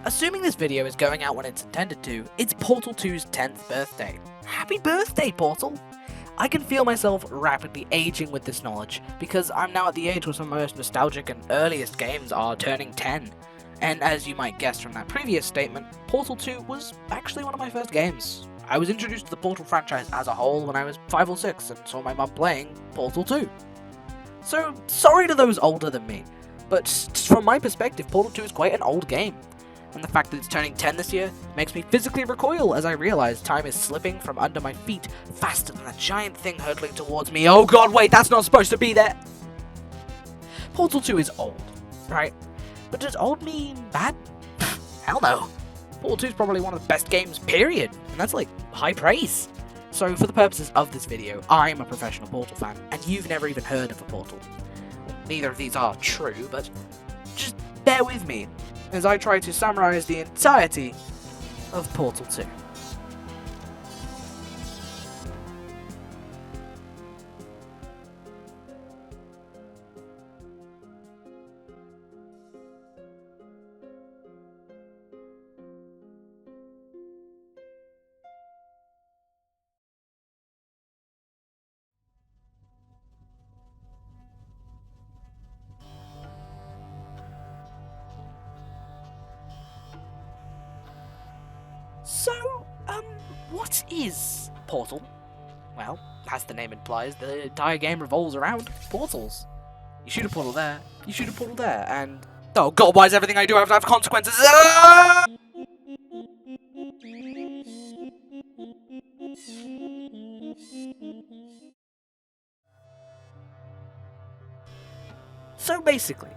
Assuming this video is going out when it's intended to, it's Portal 2's 10th birthday. Happy birthday, Portal! I can feel myself rapidly aging with this knowledge, because I'm now at the age where some of my most nostalgic and earliest games are turning 10. And as you might guess from that previous statement, Portal 2 was actually one of my first games. I was introduced to the Portal franchise as a whole when I was 5 or 6 and saw my mum playing Portal 2. So, sorry to those older than me, but from my perspective, Portal 2 is quite an old game. And the fact that it's turning 10 this year makes me physically recoil as I realize time is slipping from under my feet faster than a giant thing hurtling towards me. Oh god, wait, that's not supposed to be there! Portal 2 is old, right? But does old mean bad? Hell no. Portal 2 is probably one of the best games, period. And that's like high praise. So for the purposes of this video, I'm a professional Portal fan, and you've never even heard of a Portal. Neither of these are true, but just bear with me as I try to summarize the entirety of Portal 2. So, what is Portal? Well, as the name implies, the entire game revolves around portals. You shoot a portal there, you shoot a portal there, and... Oh god, why is everything I do have to have consequences? Ah! So basically,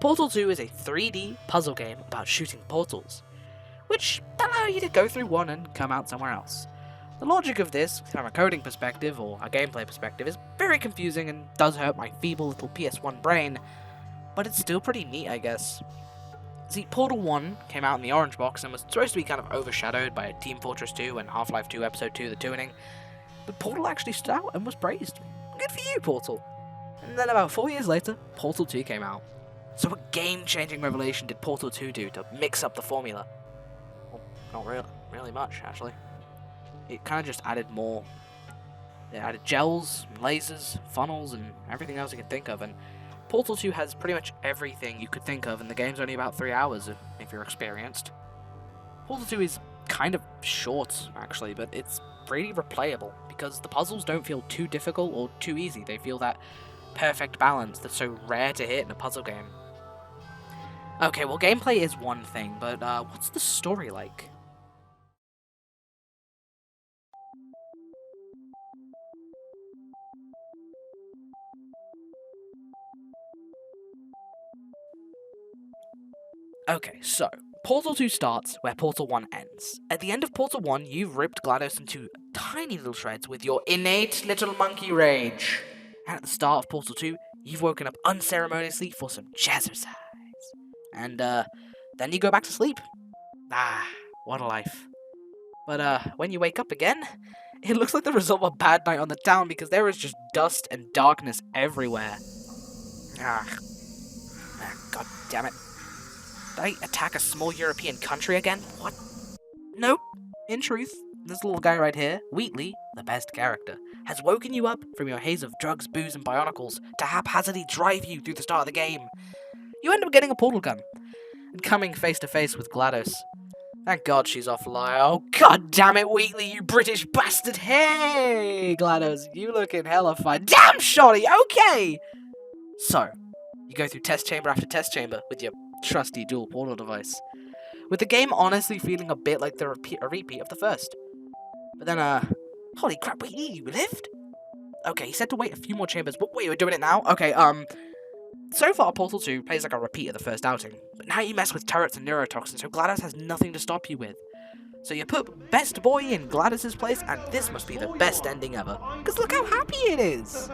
Portal 2 is a 3D puzzle game about shooting portals, which allow you to go through one and come out somewhere else. The logic of this, from a coding perspective or a gameplay perspective, is very confusing and does hurt my feeble little PS1 brain, but it's still pretty neat, I guess. See, Portal 1 came out in the orange box and was supposed to be kind of overshadowed by Team Fortress 2 and Half-Life 2 Episode 2 The Tuning, but Portal actually stood out and was praised. Good for you, Portal! And then about 4 years later, Portal 2 came out. So what game-changing revelation did Portal 2 do to mix up the formula? Well, not really much, actually. It kind of just added more. It added gels, lasers, funnels, and everything else you can think of, and Portal 2 has pretty much everything you could think of, and the game's only about 3 hours if you're experienced. Portal 2 is kind of short, actually, but it's pretty replayable, because the puzzles don't feel too difficult or too easy. They feel that perfect balance that's so rare to hit in a puzzle game. Okay, well, gameplay is one thing, but what's the story like? Okay, so, Portal 2 starts where Portal 1 ends. At the end of Portal 1, you've ripped GLaDOS into tiny little shreds with your innate little monkey rage. And at the start of Portal 2, you've woken up unceremoniously for some jazzercise. And, then you go back to sleep. Ah, what a life. But, when you wake up again, it looks like the result of a bad night on the town because there is just dust and darkness everywhere. God damn it. Did I attack a small European country again? What? Nope. In truth, this little guy right here, Wheatley, the best character, has woken you up from your haze of drugs, booze, and bionicles to haphazardly drive you through the start of the game. You end up getting a portal gun, and coming face to face with GLaDOS. Thank God she's offline. Oh god damn it, Wheatley, you British bastard! Hey, GLaDOS, you looking hella fine. Damn, shoddy, okay! So, you go through test chamber after test chamber with your trusty dual portal device, with the game honestly feeling a bit like a repeat of the first. But then, holy crap, wait, you lived? Okay, he said to wait a few more chambers, but wait, we're doing it now? Okay, so far Portal 2 plays like a repeat of the first outing, but now you mess with turrets and neurotoxins, so GLaDOS has nothing to stop you with. So you put Best Boy in GLaDOS' place, and this must be the best ending ever, because look how happy it is!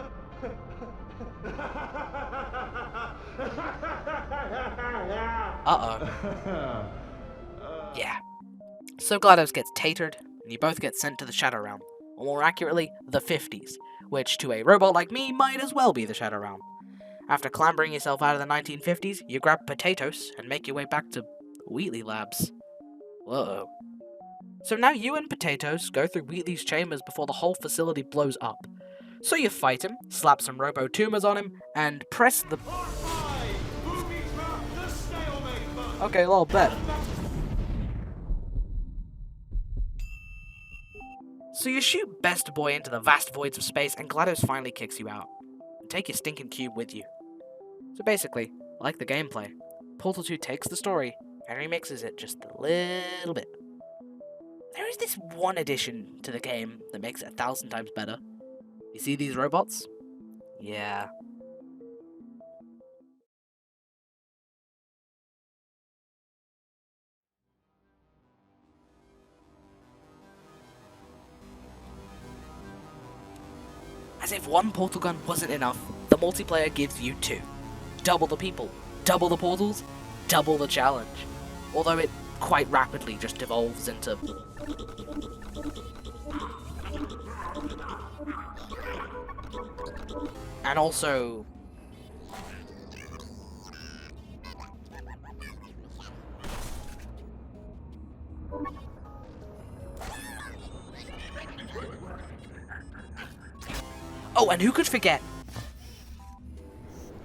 Uh-oh. Yeah. So GLaDOS gets tatered, and you both get sent to the Shadow Realm, or more accurately, the 50s, which to a robot like me might as well be the Shadow Realm. After clambering yourself out of the 1950s, you grab potatoes and make your way back to Wheatley Labs. Whoa. So now you and Potatoes go through Wheatley's chambers before the whole facility blows up. So you fight him, slap some robo-tumors on him, and press the... Okay, a little better. So you shoot Best Boy into the vast voids of space, and GLaDOS finally kicks you out. And take your stinking cube with you. So basically, like the gameplay, Portal 2 takes the story and remixes it just a little bit. There is this one addition to the game that makes it 1,000 times better. You see these robots? Yeah. As if one portal gun wasn't enough, the multiplayer gives you two. Double the people, double the portals, double the challenge. Although it quite rapidly just devolves into... And also... Oh, and who could forget?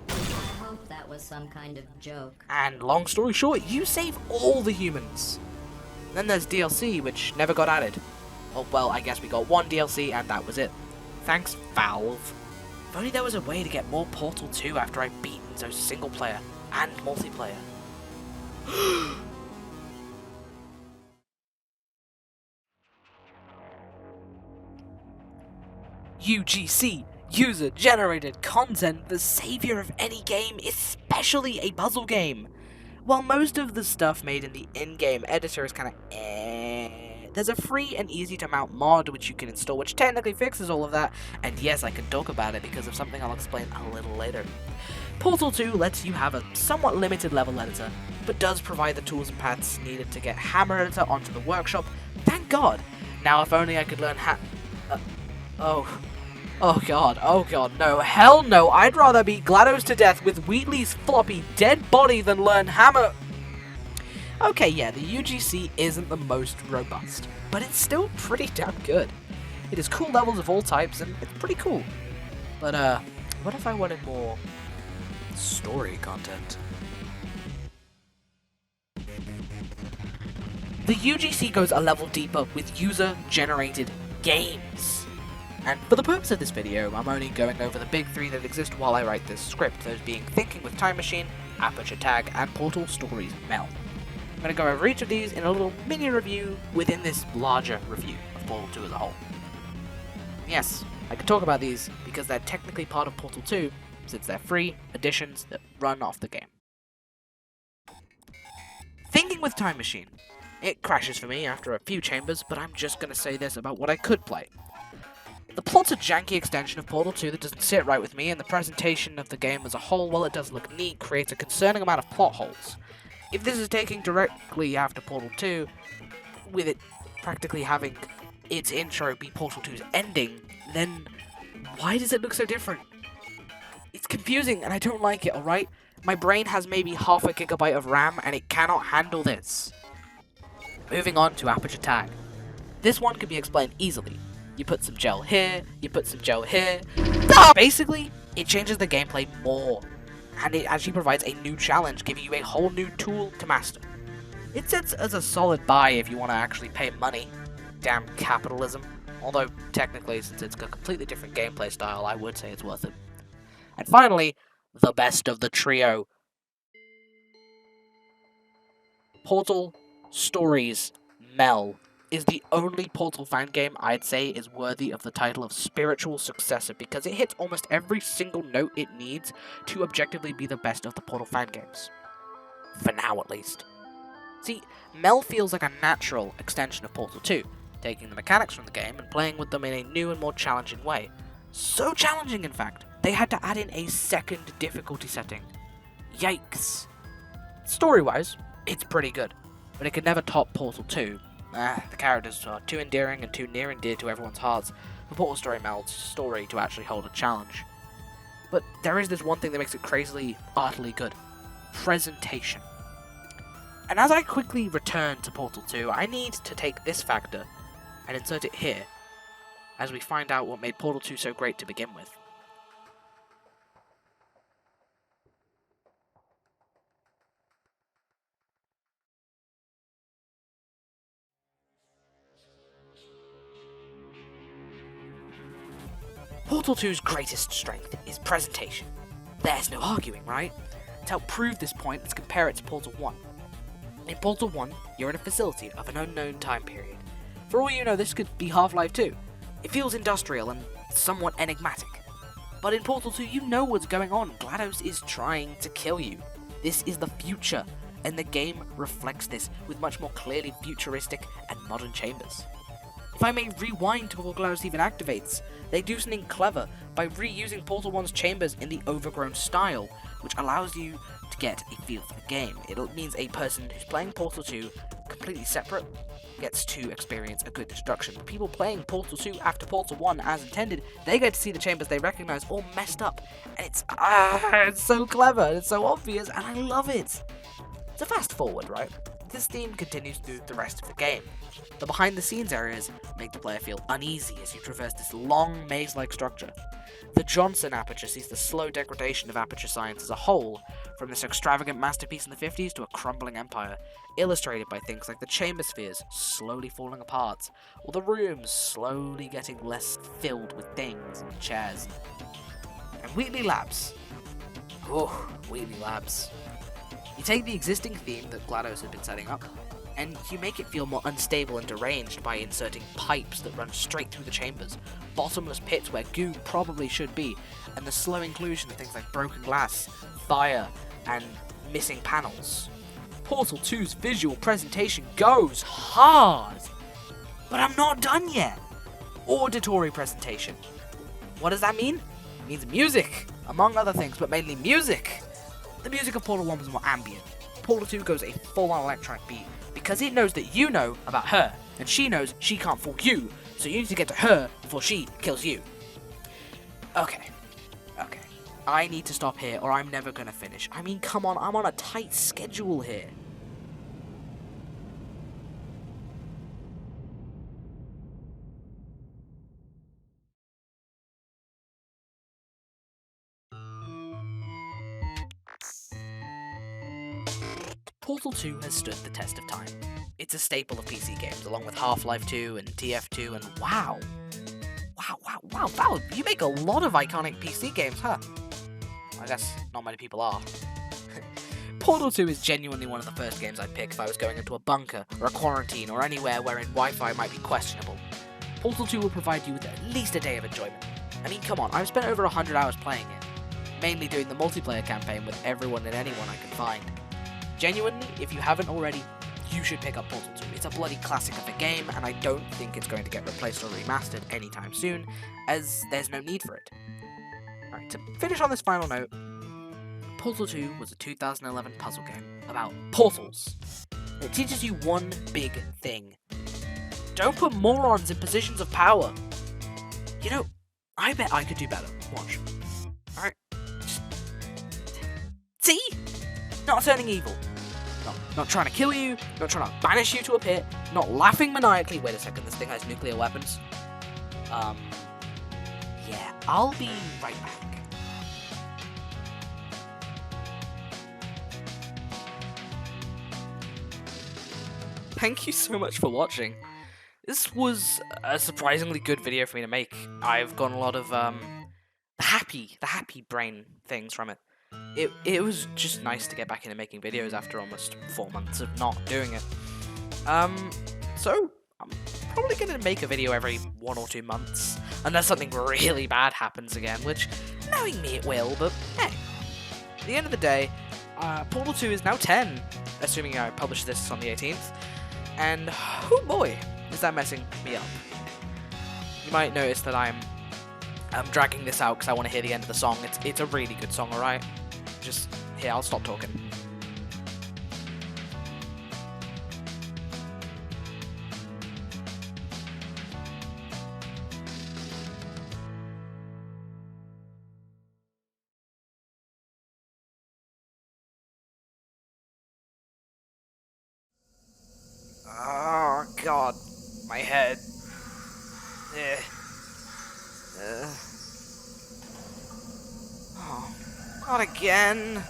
I hope that was some kind of joke. And long story short, you save all the humans. Then there's DLC, which never got added. Oh, well, I guess we got one DLC and that was it. Thanks, Valve. If only there was a way to get more Portal 2 after I'd beaten those single player and multiplayer. UGC, user-generated content, the savior of any game, especially a puzzle game. While most of the stuff made in the in-game editor is kinda there's a free and easy to mount mod which you can install, which technically fixes all of that, and yes, I can talk about it because of something I'll explain a little later. Portal 2 lets you have a somewhat limited level editor, but does provide the tools and paths needed to get Hammer Editor onto the workshop. Thank God! Now if only I could learn Oh god, no, hell no, I'd rather beat GLaDOS to death with Wheatley's floppy dead body than learn Hammer... Okay, yeah, the UGC isn't the most robust, but it's still pretty damn good. It has cool levels of all types, and it's pretty cool. But, what if I wanted more... story content? The UGC goes a level deeper with user-generated games. And for the purpose of this video, I'm only going over the big three that exist while I write this script, those being Thinking with Time Machine, Aperture Tag, and Portal Stories Mel. I'm going to go over each of these in a little mini review within this larger review of Portal 2 as a whole. Yes, I can talk about these because they're technically part of Portal 2, since they're free additions that run off the game. Thinking with Time Machine. It crashes for me after a few chambers, but I'm just going to say this about what I could play. The plot's a janky extension of Portal 2 that doesn't sit right with me, and the presentation of the game as a whole, while it does look neat, creates a concerning amount of plot holes. If this is taking directly after Portal 2, with it practically having its intro be Portal 2's ending, then why does it look so different? It's confusing and I don't like it, alright? My brain has maybe half a gigabyte of RAM and it cannot handle this. Moving on to Aperture Tag. This one can be explained easily. You put some gel here, you put some gel here. Basically, it changes the gameplay more. And it actually provides a new challenge, giving you a whole new tool to master. It sits as a solid buy if you want to actually pay money. Damn capitalism. Although, technically, since it's got a completely different gameplay style, I would say it's worth it. And finally, the best of the trio. Portal Stories Mel is the only Portal fan game I'd say is worthy of the title of spiritual successor because it hits almost every single note it needs to objectively be the best of the Portal fan games. For now, at least. See, Mel feels like a natural extension of Portal 2, taking the mechanics from the game and playing with them in a new and more challenging way. So challenging, in fact, they had to add in a second difficulty setting. Yikes. Story-wise, it's pretty good, but it could never top Portal 2. The characters are too endearing and too near and dear to everyone's hearts for Portal Story Mel's story to actually hold a challenge. But there is this one thing that makes it crazily, utterly good. Presentation. And as I quickly return to Portal 2, I need to take this factor and insert it here, as we find out what made Portal 2 so great to begin with. Portal 2's greatest strength is presentation. There's no arguing, right? To help prove this point, let's compare it to Portal 1. In Portal 1, you're in a facility of an unknown time period. For all you know, this could be Half-Life 2. It feels industrial and somewhat enigmatic. But in Portal 2, you know what's going on. GLaDOS is trying to kill you. This is the future, and the game reflects this with much more clearly futuristic and modern chambers. If I may rewind to before GLaDOS even activates, they do something clever by reusing Portal 1's chambers in the overgrown style, which allows you to get a feel for the game. It means a person who's playing Portal 2 completely separate gets to experience a good introduction. People playing Portal 2 after Portal 1 as intended, they get to see the chambers they recognize all messed up, and it's so clever, and it's so obvious, and I love it. So fast forward, right? This theme continues through the rest of the game. The behind-the-scenes areas make the player feel uneasy as you traverse this long, maze-like structure. The Johnson aperture sees the slow degradation of aperture science as a whole, from this extravagant masterpiece in the 50s to a crumbling empire, illustrated by things like the chamber spheres slowly falling apart, or the rooms slowly getting less filled with things and chairs. And Wheatley Labs. Oh, Wheatley Labs. You take the existing theme that GLaDOS had been setting up, and you make it feel more unstable and deranged by inserting pipes that run straight through the chambers, bottomless pits where goo probably should be, and the slow inclusion of things like broken glass, fire, and missing panels. Portal 2's visual presentation goes hard! But I'm not done yet! Auditory presentation. What does that mean? It means music, among other things, but mainly music! The music of Portal 1 was more ambient. Portal 2 goes a full-on electronic beat, because it knows that you know about her, and she knows she can't fool you, so you need to get to her before she kills you. Okay. I need to stop here, or I'm never gonna finish. I mean, come on, I'm on a tight schedule here. Portal 2 has stood the test of time. It's a staple of PC games, along with Half-Life 2 and TF2, and wow, Val, you make a lot of iconic PC games, huh? I guess not many people are. Portal 2 is genuinely one of the first games I'd pick if I was going into a bunker, or a quarantine, or anywhere wherein Wi-Fi might be questionable. Portal 2 will provide you with at least a day of enjoyment. I mean, come on, I've spent over 100 hours playing it, mainly doing the multiplayer campaign with everyone and anyone I can find. Genuinely, if you haven't already, you should pick up Portal 2. It's a bloody classic of a game, and I don't think it's going to get replaced or remastered anytime soon, as there's no need for it. Alright, to finish on this final note, Portal 2 was a 2011 puzzle game about portals. It teaches you one big thing. Don't put morons in positions of power. You know, I bet I could do better. Watch. Alright? See? Not turning evil. Not trying to kill you, not trying to banish you to a pit, not laughing maniacally. Wait a second, this thing has nuclear weapons. Yeah, I'll be right back. Thank you so much for watching. This was a surprisingly good video for me to make. I've gotten a lot of the happy brain things from it. It was just nice to get back into making videos after almost 4 months of not doing it. So I'm probably going to make a video every 1 or 2 months, unless something really bad happens again, which, knowing me, it will, but hey. At the end of the day, Portal 2 is now 10, assuming I publish this on the 18th, and oh boy, is that messing me up. You might notice that I'm dragging this out because I want to hear the end of the song. It's a really good song, alright? Just, here, I'll stop talking. God, my head. Oh, not again.